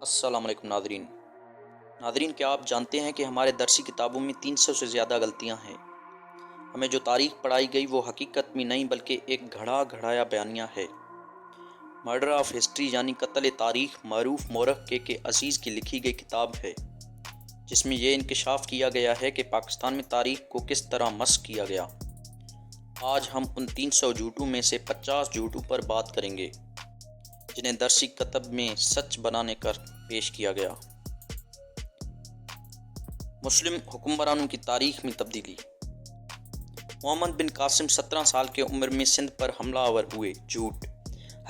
السلام علیکم ناظرین کیا آپ جانتے ہیں کہ ہمارے درسی کتابوں میں 300 سے زیادہ غلطیاں ہیں۔ ہمیں جو تاریخ پڑھائی گئی وہ حقیقت میں نہیں بلکہ ایک گھڑایا بیانیہ ہے۔ مرڈر آف ہسٹری یعنی قتل تاریخ معروف مورخ کے عزیز کی لکھی گئی کتاب ہے، جس میں یہ انکشاف کیا گیا ہے کہ پاکستان میں تاریخ کو کس طرح مسخ کیا گیا۔ آج ہم ان 300 جھوٹوں میں سے 50 جھوٹوں پر بات کریں گے جنہیں درسی کتب میں سچ بنانے کر پیش کیا گیا۔ مسلم حکمرانوں کی تاریخ میں تبدیلی۔ محمد بن قاسم 17 سال کی عمر میں سندھ پر حملہ آور ہوئے۔ جھوٹ۔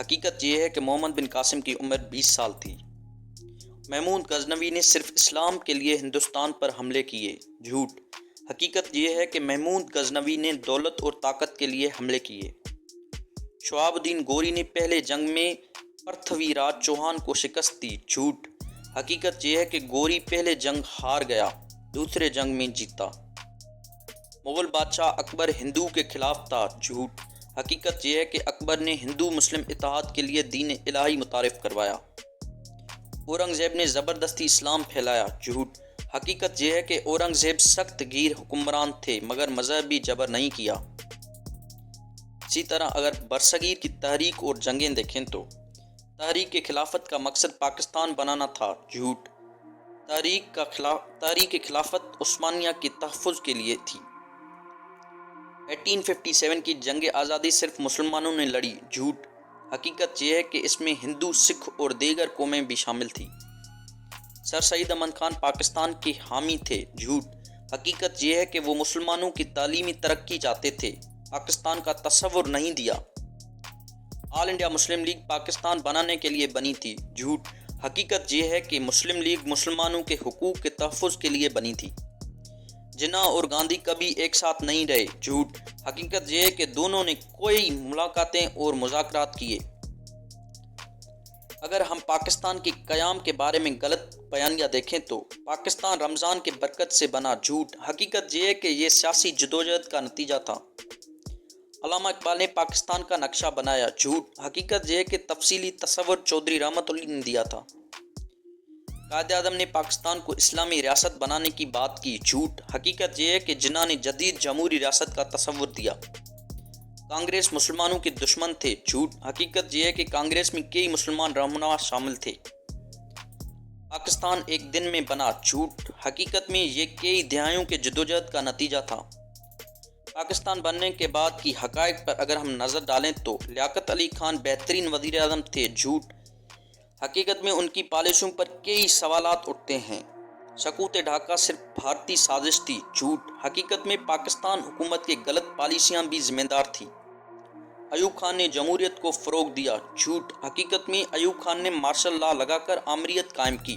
حقیقت یہ ہے کہ محمد بن قاسم کی عمر 20 سال تھی۔ محمود غزنوی نے صرف اسلام کے لیے ہندوستان پر حملے کیے۔ جھوٹ۔ حقیقت یہ ہے کہ محمود غزنوی نے دولت اور طاقت کے لیے حملے کیے۔ شہاب الدین غوری نے پہلے جنگ میں پرتھوی راج چوہان کو شکست دی۔ جھوٹ۔ حقیقت یہ ہے کہ غوری پہلے جنگ ہار گیا، دوسرے جنگ میں جیتا۔ مغل بادشاہ اکبر ہندو کے خلاف تھا۔ جھوٹ۔ حقیقت یہ ہے کہ اکبر نے ہندو مسلم اتحاد کے لیے دین الہی متعارف کروایا۔ اورنگزیب نے زبردستی اسلام پھیلایا۔ جھوٹ۔ حقیقت یہ ہے کہ اورنگزیب سخت گیر حکمران تھے مگر مذہبی جبر نہیں کیا۔ اسی طرح اگر برصغیر کی تحریک اور جنگیں دیکھیں تو تحریک خلافت کا مقصد پاکستان بنانا تھا۔ جھوٹ۔ تحریک خلافت عثمانیہ کے تحفظ کے لیے تھی۔ 1857 کی جنگ آزادی صرف مسلمانوں نے لڑی۔ جھوٹ۔ حقیقت یہ ہے کہ اس میں ہندو، سکھ اور دیگر قومیں بھی شامل تھیں۔ سر سید احمد خان پاکستان کے حامی تھے۔ جھوٹ۔ حقیقت یہ ہے کہ وہ مسلمانوں کی تعلیمی ترقی چاہتے تھے، پاکستان کا تصور نہیں دیا۔ آل انڈیا مسلم لیگ پاکستان بنانے کے لیے بنی تھی۔ جھوٹ۔ حقیقت یہ ہے کہ مسلم لیگ مسلمانوں کے حقوق کے تحفظ کے لیے بنی تھی۔ جناح اور گاندھی کبھی ایک ساتھ نہیں رہے۔ جھوٹ۔ حقیقت یہ ہے کہ دونوں نے کوئی ملاقاتیں اور مذاکرات کیے۔ اگر ہم پاکستان کے قیام کے بارے میں غلط بیانیہ دیکھیں تو پاکستان رمضان کے برکت سے بنا۔ جھوٹ۔ حقیقت یہ ہے کہ یہ سیاسی جدوجہد کا نتیجہ تھا۔ علامہ اقبال نے پاکستان کا نقشہ بنایا۔ جھوٹ۔ حقیقت یہ ہے کہ تفصیلی تصور چودھری رحمت اللہ نے دیا تھا۔ قائد اعظم نے پاکستان کو اسلامی ریاست بنانے کی بات کی۔ جھوٹ۔ حقیقت یہ ہے کہ جناح نے جدید جمہوری ریاست کا تصور دیا۔ کانگریس مسلمانوں کے دشمن تھے۔ جھوٹ۔ حقیقت یہ ہے کہ کانگریس میں کئی مسلمان رہنما شامل تھے۔ پاکستان ایک دن میں بنا۔ جھوٹ۔ حقیقت میں یہ کئی دہائیوں کے جدوجہد کا نتیجہ تھا۔ پاکستان بننے کے بعد کی حقائق پر اگر ہم نظر ڈالیں تو لیاقت علی خان بہترین وزیر اعظم تھے۔ جھوٹ۔ حقیقت میں ان کی پالیسیوں پر کئی سوالات اٹھتے ہیں۔ سقوط ڈھاکہ صرف بھارتی سازش تھی۔ جھوٹ۔ حقیقت میں پاکستان حکومت کی غلط پالیسیاں بھی ذمہ دار تھیں۔ ایوب خان نے جمہوریت کو فروغ دیا۔ جھوٹ۔ حقیقت میں ایوب خان نے مارشل لا لگا کر آمریت قائم کی۔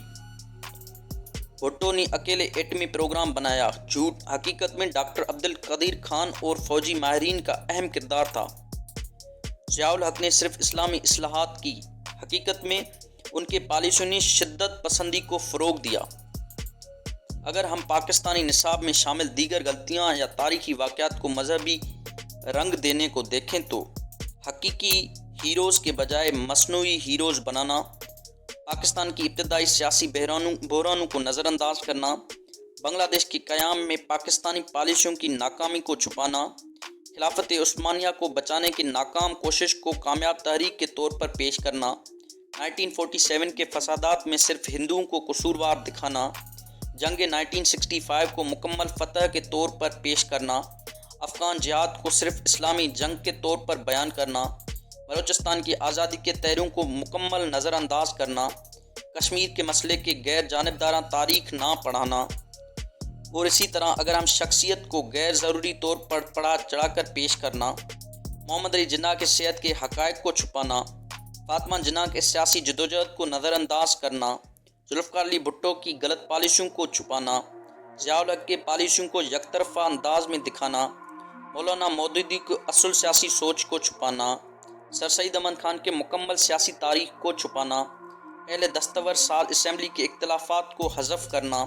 بھٹو نے اکیلے ایٹمی پروگرام بنایا۔ جھوٹ۔ حقیقت میں ڈاکٹر عبدالقدیر خان اور فوجی ماہرین کا اہم کردار تھا۔ ضیاء الحق نے صرف اسلامی اصلاحات کی۔ حقیقت میں ان کے پالیسیوں نے شدت پسندی کو فروغ دیا۔ اگر ہم پاکستانی نصاب میں شامل دیگر غلطیاں یا تاریخی واقعات کو مذہبی رنگ دینے کو دیکھیں تو حقیقی ہیروز کے بجائے مصنوعی ہیروز بنانا، پاکستان کی ابتدائی سیاسی بحرانوں کو نظر انداز کرنا، بنگلہ دیش کے قیام میں پاکستانی پالیسیوں کی ناکامی کو چھپانا، خلافت عثمانیہ کو بچانے کی ناکام کوشش کو کامیاب تحریک کے طور پر پیش کرنا، 1947 کے فسادات میں صرف ہندوؤں کو قصوروار دکھانا، جنگ 1965 کو مکمل فتح کے طور پر پیش کرنا، افغان جہاد کو صرف اسلامی جنگ کے طور پر بیان کرنا، بلوچستان کی آزادی کے تحریکوں کو مکمل نظر انداز کرنا، کشمیر کے مسئلے کی غیر جانبدارانہ تاریخ نہ پڑھانا، اور اسی طرح اگر ہم شخصیت کو غیر ضروری طور پر بڑھا چڑھا کر پیش کرنا، محمد علی جناح کی صحت کے حقائق کو چھپانا، فاطمہ جناح کے سیاسی جدوجہد کو نظر انداز کرنا، ذوالفقار علی بھٹو کی غلط پالیسیوں کو چھپانا، ضیاء الحق کے پالیسیوں کو یک طرفہ انداز میں دکھانا، مولانا مودودی کی اصل سیاسی سوچ کو چھپانا، سر سید احمد خان کے مکمل سیاسی تاریخ کو چھپانا، اہل دستور سال اسمبلی کے اختلافات کو حذف کرنا،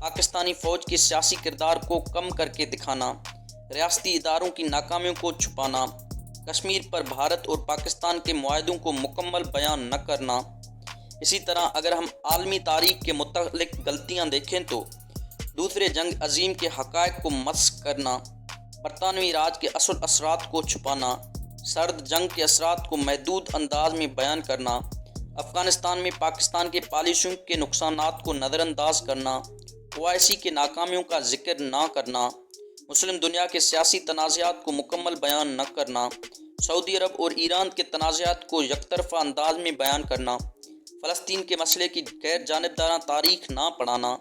پاکستانی فوج کے سیاسی کردار کو کم کر کے دکھانا، ریاستی اداروں کی ناکامیوں کو چھپانا، کشمیر پر بھارت اور پاکستان کے معاہدوں کو مکمل بیان نہ کرنا، اسی طرح اگر ہم عالمی تاریخ کے متعلق غلطیاں دیکھیں تو دوسرے جنگ عظیم کے حقائق کو مسخ کرنا، برطانوی راج کے اصل اثرات کو چھپانا، سرد جنگ کے اثرات کو محدود انداز میں بیان کرنا، افغانستان میں پاکستان کے پالیسیوں کے نقصانات کو نظر انداز کرنا، اوائسی کے ناکامیوں کا ذکر نہ کرنا، مسلم دنیا کے سیاسی تنازعات کو مکمل بیان نہ کرنا، سعودی عرب اور ایران کے تنازعات کو یک طرفہ انداز میں بیان کرنا، فلسطین کے مسئلے کی غیر جانبدارانہ تاریخ نہ پڑھانا،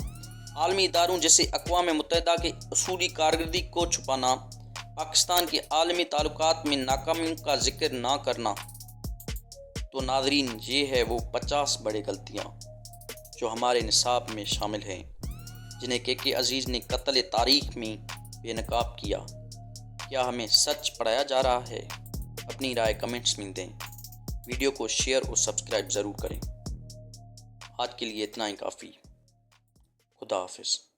عالمی اداروں جیسے اقوام متحدہ کے اصولی کارکردگی کو چھپانا، پاکستان کے عالمی تعلقات میں ناکامیوں کا ذکر نہ کرنا۔ تو ناظرین، یہ ہے وہ 50 بڑے غلطیاں جو ہمارے نصاب میں شامل ہیں، جنہیں کے عزیز نے قتل تاریخ میں بے نقاب کیا۔ کیا ہمیں سچ پڑھایا جا رہا ہے؟ اپنی رائے کمنٹس میں دیں، ویڈیو کو شیئر اور سبسکرائب ضرور کریں۔ آج کے لیے اتنا ہی کافی۔ خدا حافظ۔